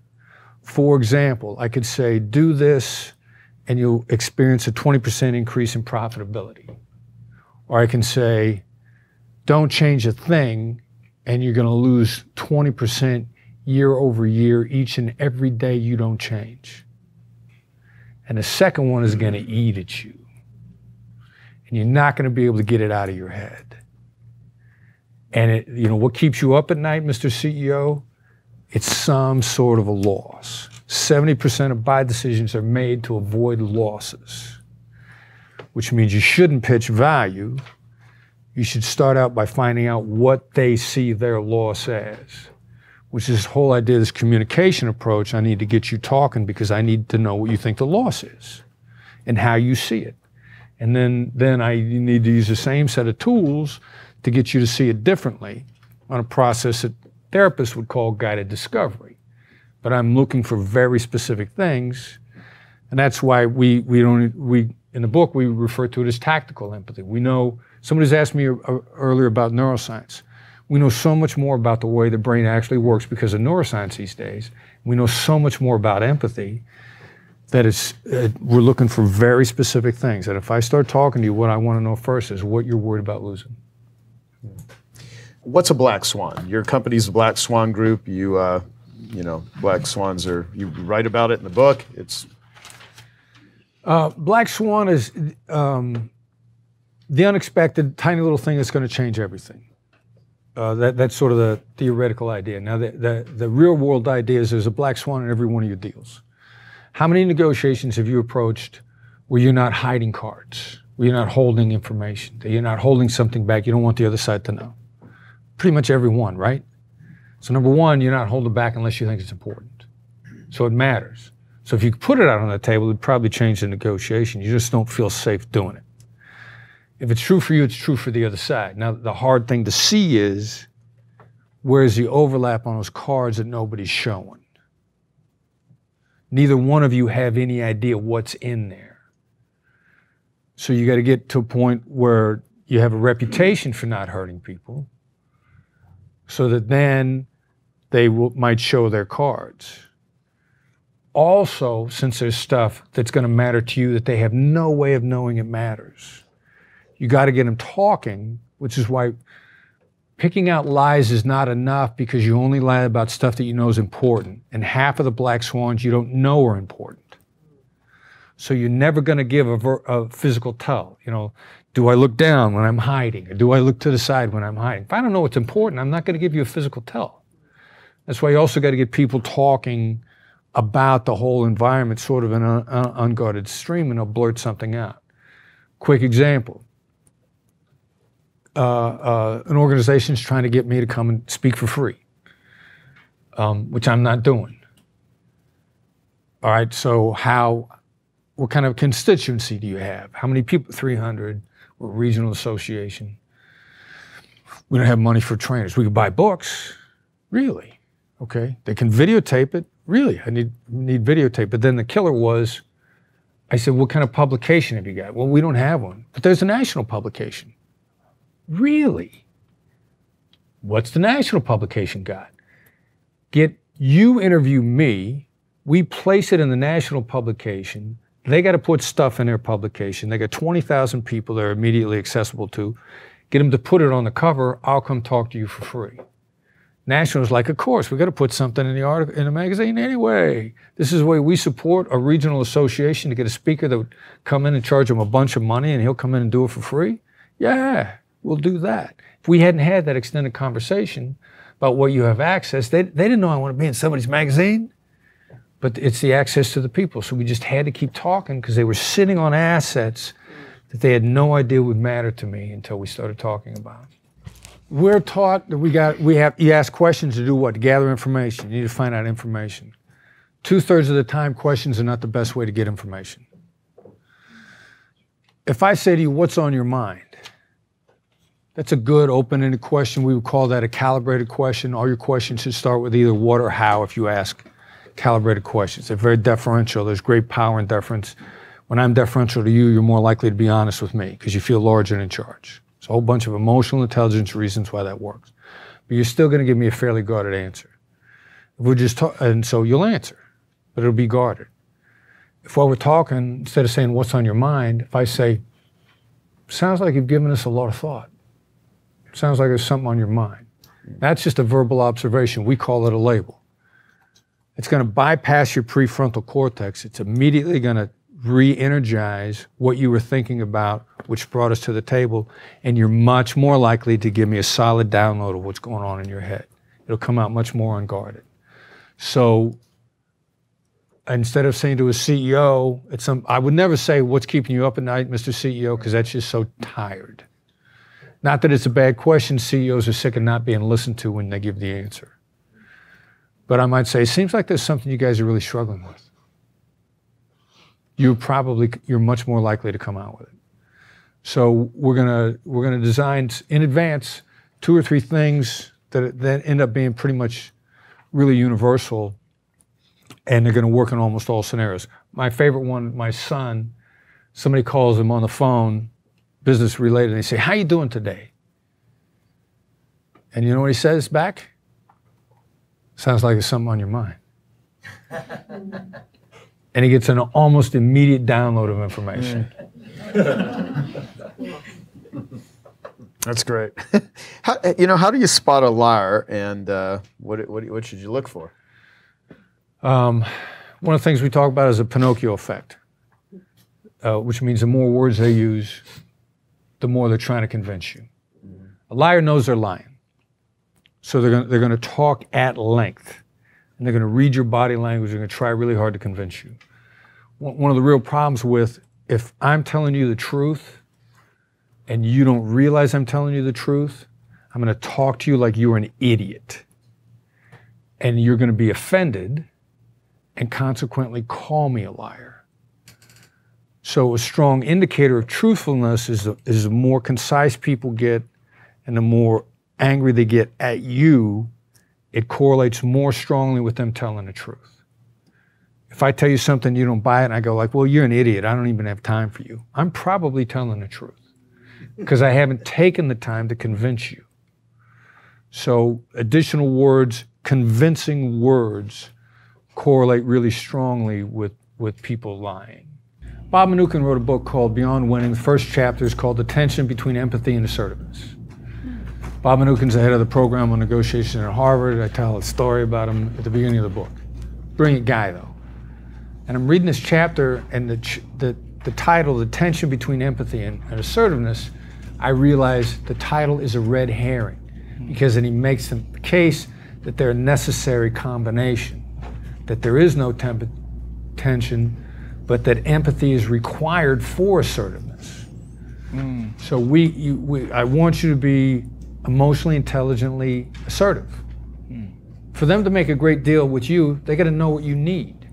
For example, I could say, do this and you'll experience a 20% increase in profitability. Or I can say, don't change a thing and you're gonna lose 20% year over year each and every day you don't change. And the second one is gonna eat at you. And you're not gonna be able to get it out of your head. And what keeps you up at night, Mr. CEO? It's some sort of a loss. 70% of buy decisions are made to avoid losses, which means you shouldn't pitch value. You should start out by finding out what they see their loss as, which is this whole idea, this communication approach. I need to get you talking because I need to know what you think the loss is and how you see it. And then I need to use the same set of tools to get you to see it differently on a process that therapists would call guided discovery. But I'm looking for very specific things, and that's why we in the book we refer to it as tactical empathy. We know, somebody's asked me earlier about neuroscience. We know so much more about the way the brain actually works because of neuroscience these days. We know so much more about empathy that we're looking for very specific things. And if I start talking to you, what I want to know first is what you're worried about losing. What's a black swan? Your company's a Black Swan Group. Black swans you write about it in the book. It's Black Swan is the unexpected tiny little thing that's going to change everything. That's sort of the theoretical idea. Now, the real world idea is there's a black swan in every one of your deals. How many negotiations have you approached where you're not hiding cards, where you're not holding information, that you're not holding something back you don't want the other side to know? Pretty much every one, right? So number one, you're not holding back unless you think it's important. So it matters. So if you put it out on the table, it'd probably change the negotiation. You just don't feel safe doing it. If it's true for you, it's true for the other side. Now, the hard thing to see is where's the overlap on those cards that nobody's showing. Neither one of you have any idea what's in there. So you got to get to a point where you have a reputation for not hurting people, so that then they might show their cards. Also, since there's stuff that's going to matter to you that they have no way of knowing it matters, you got to get them talking, which is why picking out lies is not enough, because you only lie about stuff that you know is important. And half of the black swans you don't know are important. So you're never going to give a physical tell. You know, do I look down when I'm hiding? Or do I look to the side when I'm hiding? If I don't know what's important, I'm not going to give you a physical tell. That's why you also got to get people talking about the whole environment, sort of in an unguarded stream, and they'll blurt something out. Quick example. An organization's trying to get me to come and speak for free, which I'm not doing. All right, so what kind of constituency do you have? How many people? 300. We're a regional association. We don't have money for trainers. We could buy books. Really? Okay. They can videotape it. Really? I need videotape. But then the killer was, I said, what kind of publication have you got? Well, we don't have one. But there's a national publication. Really? What's the national publication got? You interview me, we place it in the national publication, they got to put stuff in their publication, they got 20,000 people they're immediately accessible to, get them to put it on the cover, I'll come talk to you for free. National's like, of course, we got to put something in the article, in the magazine anyway. This is the way we support a regional association to get a speaker that would come in and charge him a bunch of money and he'll come in and do it for free. Yeah. We'll do that. If we hadn't had that extended conversation about what you have access, they didn't know I want to be in somebody's magazine, but it's the access to the people. So we just had to keep talking because they were sitting on assets that they had no idea would matter to me until we started talking about it. We're taught that you ask questions to do what? To gather information. You need to find out information. 2/3 of the time, questions are not the best way to get information. If I say to you, what's on your mind? That's a good open-ended question. We would call that a calibrated question. All your questions should start with either what or how if you ask calibrated questions. They're very deferential. There's great power in deference. When I'm deferential to you, you're more likely to be honest with me because you feel large and in charge. There's a whole bunch of emotional intelligence reasons why that works. But you're still going to give me a fairly guarded answer. If we're just and so you'll answer, but it'll be guarded. If while we're talking, instead of saying what's on your mind, if I say, sounds like you've given us a lot of thought. Sounds like there's something on your mind. That's just a verbal observation. We call it a label. It's going to bypass your prefrontal cortex. It's immediately going to re-energize what you were thinking about, which brought us to the table, and you're much more likely to give me a solid download of what's going on in your head. It'll come out much more unguarded. So instead of saying to a CEO, I would never say, what's keeping you up at night, Mr. CEO, because that's just so tired. Not that it's a bad question. CEOs are sick of not being listened to when they give the answer. But I might say, it seems like there's something you guys are really struggling with. You're much more likely to come out with it. So we're gonna design in advance 2 or 3 things that end up being pretty much really universal, and they're gonna work in almost all scenarios. My favorite one, my son, somebody calls him on the phone, business related, and they say, how you doing today? And you know what he says back? Sounds like there's something on your mind. And he gets an almost immediate download of information. That's great. How do you spot a liar, and what should you look for? One of the things we talk about is a Pinocchio effect, which means the more words they use, the more they're trying to convince you. A liar knows they're lying. So they're going to talk at length, and they're going to read your body language. They're going to try really hard to convince you. One of the real problems with, if I'm telling you the truth and you don't realize I'm telling you the truth, I'm going to talk to you like you're an idiot. And you're going to be offended and consequently call me a liar. So a strong indicator of truthfulness is the more concise people get and the more angry they get at you, it correlates more strongly with them telling the truth. If I tell you something, you don't buy it, and I go like, well, you're an idiot, I don't even have time for you, I'm probably telling the truth because I haven't taken the time to convince you. So additional words convincing words correlate really strongly with people lying. Bob Mnookin wrote a book called Beyond Winning. The first chapter is called The Tension Between Empathy and Assertiveness. Bob Mnookin's the head of the program on negotiation at Harvard. I tell a story about him at the beginning of the book. Brilliant guy, though. And I'm reading this chapter, and the title, The Tension Between Empathy and Assertiveness, I realize the title is a red herring, because then he makes the case that they're a necessary combination, that there is no tension, but that empathy is required for assertiveness. So I want you to be emotionally, intelligently assertive. For them to make a great deal with you, they got to know what you need.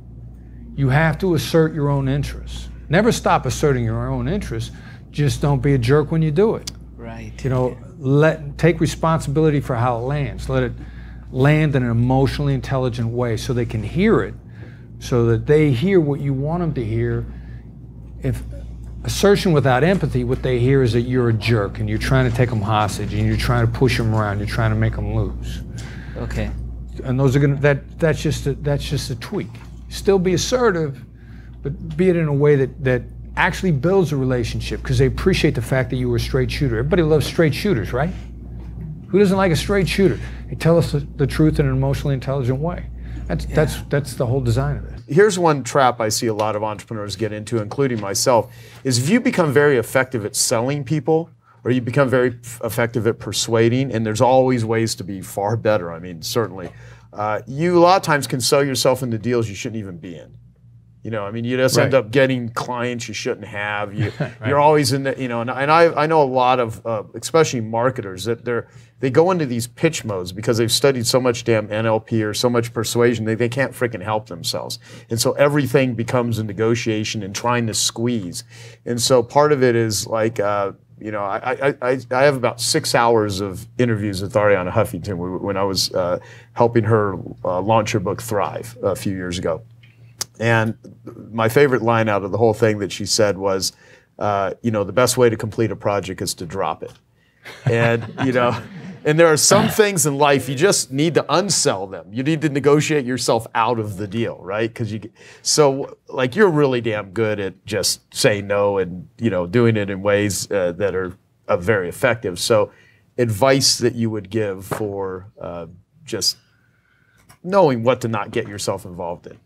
You have to assert your own interests. Never stop asserting your own interests. Just don't be a jerk when you do it. Right. You know, take responsibility for how it lands. Let it land in an emotionally intelligent way so they can hear it, so that they hear what you want them to hear. If assertion without empathy, what they hear is that you're a jerk and you're trying to take them hostage and you're trying to push them around, you're trying to make them lose. Okay. And those are that's just a tweak. Still be assertive, but be it in a way that actually builds a relationship, because they appreciate the fact that you were a straight shooter. Everybody loves straight shooters, right? Who doesn't like a straight shooter? They tell us the truth in an emotionally intelligent way. That's the whole design of it. Here's one trap I see a lot of entrepreneurs get into, including myself, is if you become very effective at selling people, or you become very effective at persuading, and there's always ways to be far better, I mean, certainly, you a lot of times can sell yourself into deals you shouldn't even be in. You know, I mean, you just end up getting clients you shouldn't have. You're always in the, you know, and I know a lot of, especially marketers, that they go into these pitch modes because they've studied so much damn NLP or so much persuasion, they can't freaking help themselves. And so everything becomes a negotiation and trying to squeeze. And so part of it is like, you know, I have about 6 hours of interviews with Arianna Huffington when I was helping her launch her book Thrive a few years ago. And my favorite line out of the whole thing that she said was, you know, the best way to complete a project is to drop it. And, you know, and there are some things in life you just need to unsell them. You need to negotiate yourself out of the deal, right? So like you're really damn good at just saying no and, you know, doing it in ways that are very effective. So advice that you would give for just knowing what to not get yourself involved in.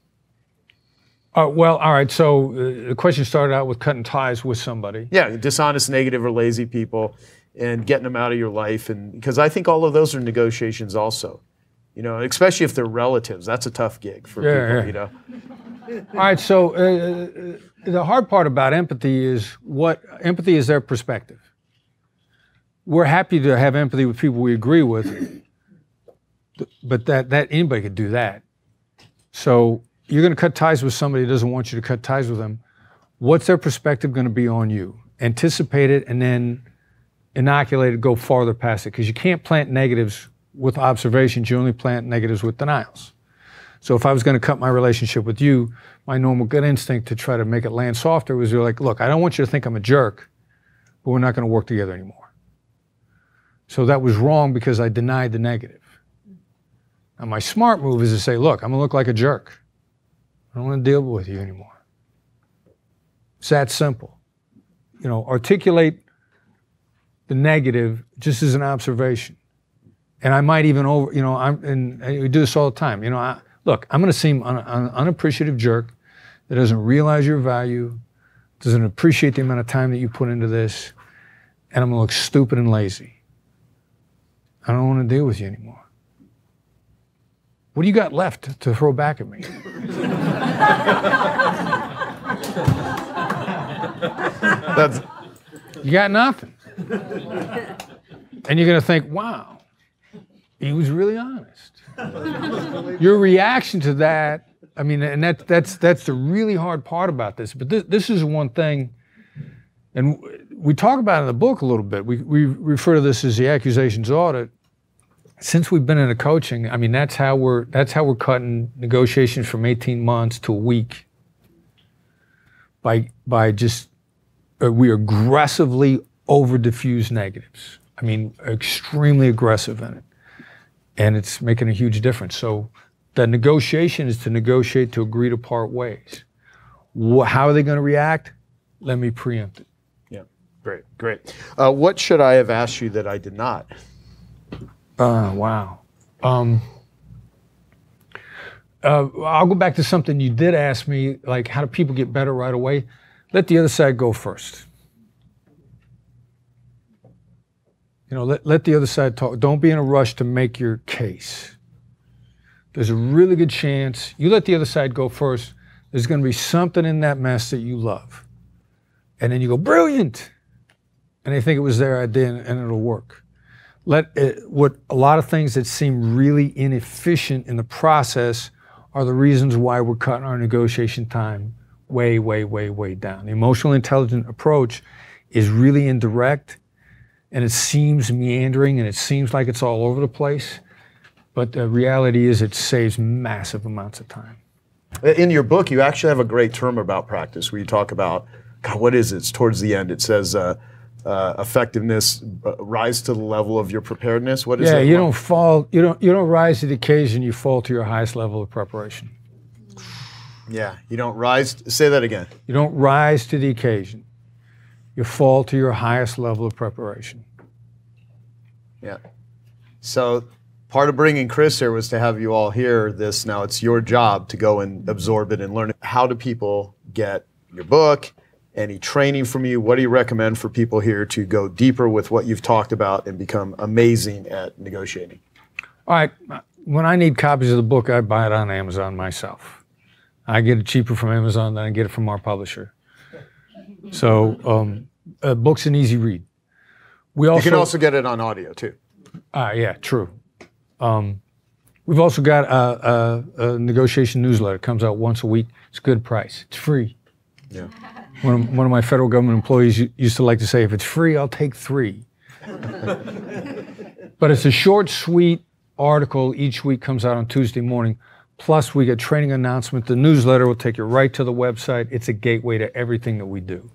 Well, all right, so the question started out with cutting ties with somebody. Yeah, dishonest, negative, or lazy people, and getting them out of your life. And because I think all of those are negotiations also. You know, especially if they're relatives. That's a tough gig for people, you know. All right, so the hard part about empathy is empathy is their perspective. We're happy to have empathy with people we agree with, but that anybody could do that. So you're going to cut ties with somebody who doesn't want you to cut ties with them. What's their perspective going to be on you? Anticipate it and then inoculate it, go farther past it, because you can't plant negatives with observations. You only plant negatives with denials. So if I was going to cut my relationship with you, my normal gut instinct to try to make it land softer was you're like, look, I don't want you to think I'm a jerk, but we're not going to work together anymore. So that was wrong because I denied the negative. And my smart move is to say, look, I'm going to look like a jerk. I don't want to deal with you anymore. It's that simple. You know, articulate the negative just as an observation. And I might even and we do this all the time. You know, look, I'm going to seem an unappreciative jerk that doesn't realize your value, doesn't appreciate the amount of time that you put into this, and I'm going to look stupid and lazy. I don't want to deal with you anymore. What do you got left to throw back at me? You got nothing. And you're going to think, wow, he was really honest. Your reaction to that, I mean, and that's the really hard part about this. But this is one thing, and we talk about it in the book a little bit. We refer to this as the accusations audit. Since we've been in the coaching, I mean, that's how we're cutting negotiations from 18 months to a week by just we aggressively over diffuse negatives. I mean, extremely aggressive in it. And it's making a huge difference. So the negotiation is to negotiate to agree to part ways. How are they going to react? Let me preempt it. Yeah, great, great. What should I have asked you that I did not? Wow. I'll go back to something you did ask me, like how do people get better right away? Let the other side go first. You know, let the other side talk. Don't be in a rush to make your case. There's a really good chance you let the other side go first. There's going to be something in that mess that you love. And then you go, brilliant. And they think it was their idea and it'll work. What a lot of things that seem really inefficient in the process are the reasons why we're cutting our negotiation time way, way, way, way down. The emotional intelligent approach is really indirect, and it seems meandering, and it seems like it's all over the place. But the reality is it saves massive amounts of time. In your book, you actually have a great term about practice where you talk about, God, what is it? It's towards the end. It says effectiveness, rise to the level of your preparedness. What is that? Yeah, you don't fall, you don't rise to the occasion, you fall to your highest level of preparation. Yeah, you don't rise, say that again. You don't rise to the occasion. You fall to your highest level of preparation. Yeah. So part of bringing Chris here was to have you all hear this. Now it's your job to go and absorb it and learn it. How do people get your book? Any training from you? What do you recommend for people here to go deeper with what you've talked about and become amazing at negotiating? All right. When I need copies of the book, I buy it on Amazon myself. I get it cheaper from Amazon than I get it from our publisher. So a book's an easy read. You can also get it on audio too. Yeah, true. We've also got a negotiation newsletter. It comes out once a week. It's a good price. It's free. Yeah. One of my federal government employees used to like to say, if it's free, I'll take 3. But it's a short, sweet article. Each week comes out on Tuesday morning. Plus, we get training announcement. The newsletter will take you right to the website. It's a gateway to everything that we do.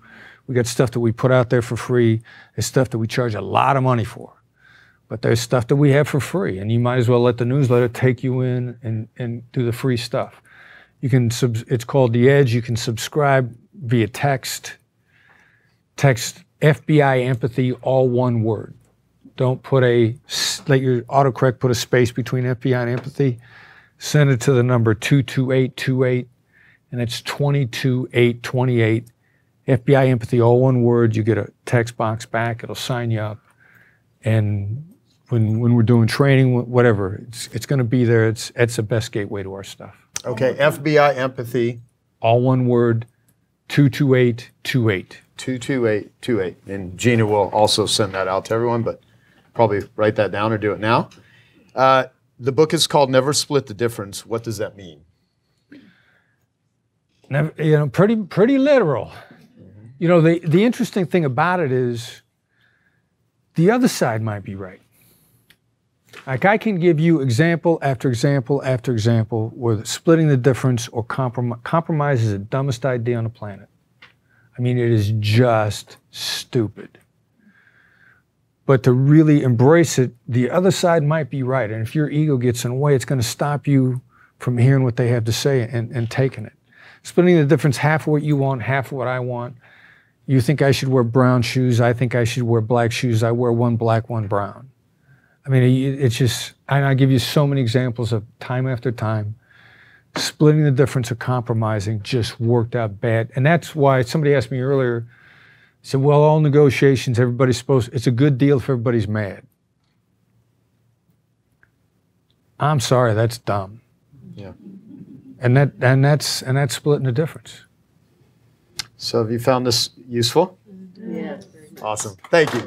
We got stuff that we put out there for free. There's stuff that we charge a lot of money for. But there's stuff that we have for free. And you might as well let the newsletter take you in and do the free stuff. You can it's called The Edge. You can subscribe via text. Text FBI empathy, all one word. Don't let your autocorrect put a space between FBI and empathy. Send it to the number 22828, and it's 22828. FBI empathy, all one word. You get a text box back. It'll sign you up. And when we're doing training, whatever, it's going to be there. It's the best gateway to our stuff. Okay, FBI empathy. All one word, 22828. 22828. And Gina will also send that out to everyone, but probably write that down or do it now. The book is called Never Split the Difference. What does that mean? Never, pretty literal. Mm-hmm. You know, the interesting thing about it is the other side might be right. Like I can give you example after example after example where splitting the difference or compromise is the dumbest idea on the planet. I mean, it is just stupid. But to really embrace it, the other side might be right. And if your ego gets in the way, it's going to stop you from hearing what they have to say and taking it. Splitting the difference, half of what you want, half of what I want. You think I should wear brown shoes. I think I should wear black shoes. I wear one black, one brown. I mean, it's just, and I give you so many examples of time after time, splitting the difference or compromising just worked out bad. And that's why somebody asked me earlier, said, well, all negotiations, it's a good deal if everybody's mad. I'm sorry, that's dumb. Yeah. And that's splitting the difference. So have you found this useful? Yes. Awesome. Thank you.